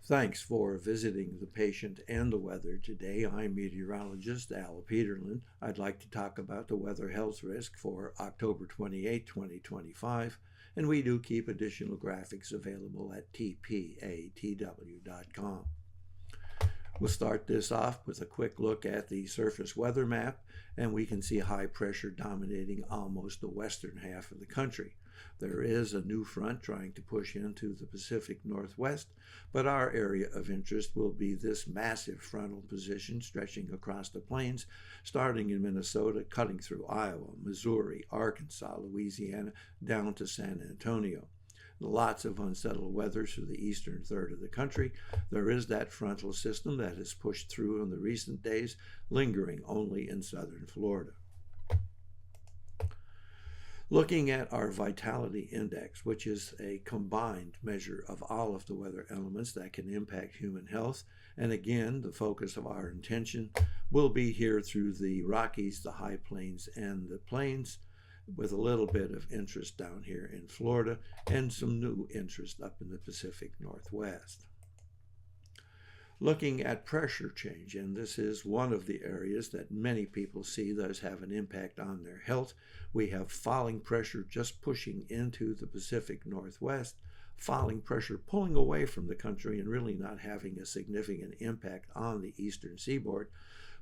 Thanks for visiting the patient and the weather today. I'm meteorologist Al Peterlin. I'd like to talk about the weather health risk for October 28, 2025, and we do keep additional graphics available at tpatw.com. We'll start this off with a quick look at the surface weather map, and we can see high pressure dominating almost the western half of the country. There is a new front trying to push into the Pacific Northwest, but our area of interest will be this massive frontal position stretching across the plains, starting in Minnesota, cutting through Iowa, Missouri, Arkansas, Louisiana, down to San Antonio. Lots of unsettled weather through the eastern third of the country. There is that frontal system that has pushed through in the recent days, lingering only in southern Florida. Looking at our vitality index, which is a combined measure of all of the weather elements that can impact human health, and again, the focus of our intention will be here through the Rockies, the high plains, and the plains, with a little bit of interest down here in Florida and some new interest up in the Pacific Northwest. Looking at pressure change, and this is one of the areas that many people see does have an impact on their health. We have falling pressure just pushing into the Pacific Northwest, falling pressure pulling away from the country and really not having a significant impact on the eastern seaboard.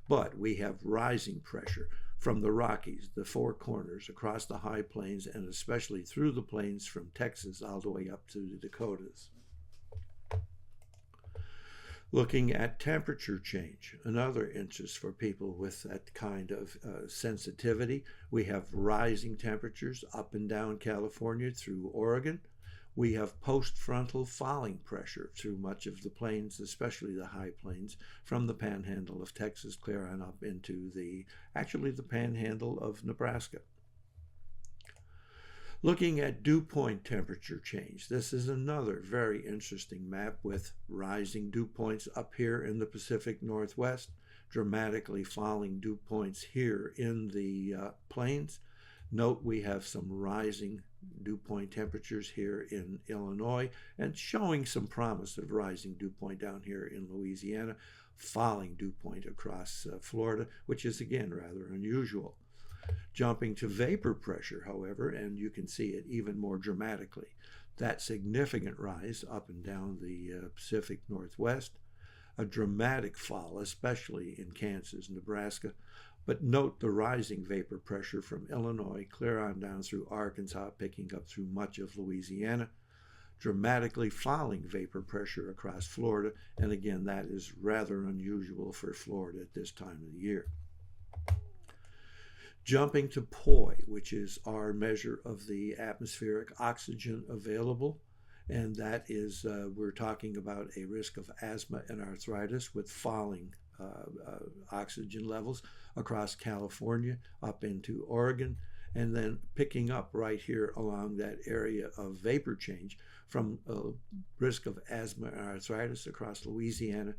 But we have rising pressure from the Rockies, the Four Corners, across the high plains, and especially through the plains from Texas all the way up to the Dakotas. Looking at temperature change, another interest for people with that kind of sensitivity. We have rising temperatures up and down California through Oregon. We have post-frontal falling pressure through much of the plains, especially the high plains, from the panhandle of Texas clear on up into the panhandle of Nebraska. Looking at dew point temperature change, this is another very interesting map with rising dew points up here in the Pacific Northwest, dramatically falling dew points here in the plains. Note we have some rising dew point temperatures here in Illinois and showing some promise of rising dew point down here in Louisiana, falling dew point across Florida, which is again rather unusual. Jumping to vapor pressure, however, and you can see it even more dramatically. That significant rise up and down the Pacific Northwest, a dramatic fall, especially in Kansas, Nebraska. But note the rising vapor pressure from Illinois, clear on down through Arkansas, picking up through much of Louisiana. Dramatically falling vapor pressure across Florida, and again, that is rather unusual for Florida at this time of the year. Jumping to POI, which is our measure of the atmospheric oxygen available, and that is, we're talking about a risk of asthma and arthritis with falling oxygen levels across California up into Oregon, and then picking up right here along that area of vapor change from a risk of asthma and arthritis across Louisiana,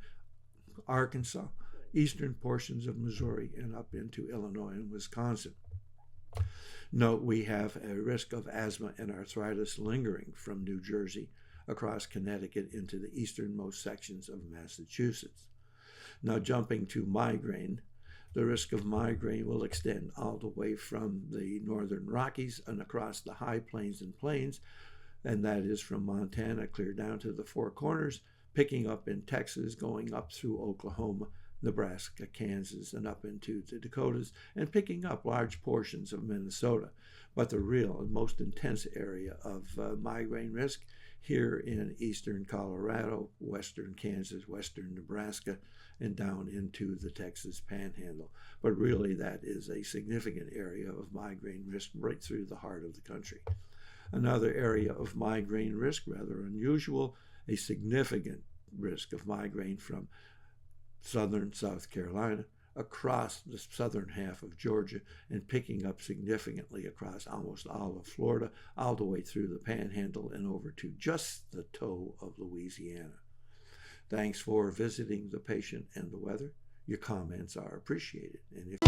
Arkansas, eastern portions of Missouri, and up into Illinois and Wisconsin. Note we have a risk of asthma and arthritis lingering from New Jersey across Connecticut into the easternmost sections of Massachusetts. Now jumping to migraine, the risk of migraine will extend all the way from the northern Rockies and across the high plains and plains, and that is from Montana clear down to the Four Corners, picking up in Texas, going up through Oklahoma, Nebraska, Kansas, and up into the Dakotas, and picking up large portions of Minnesota. But the real and most intense area of migraine risk here in eastern Colorado, western Kansas, western Nebraska, and down into the Texas Panhandle. But really that is a significant area of migraine risk right through the heart of the country. Another area of migraine risk, rather unusual, a significant risk of migraine from southern South Carolina, across the southern half of Georgia, and picking up significantly across almost all of Florida, all the way through the Panhandle and over to just the toe of Louisiana. Thanks for visiting the patient and the weather. Your comments are appreciated. And if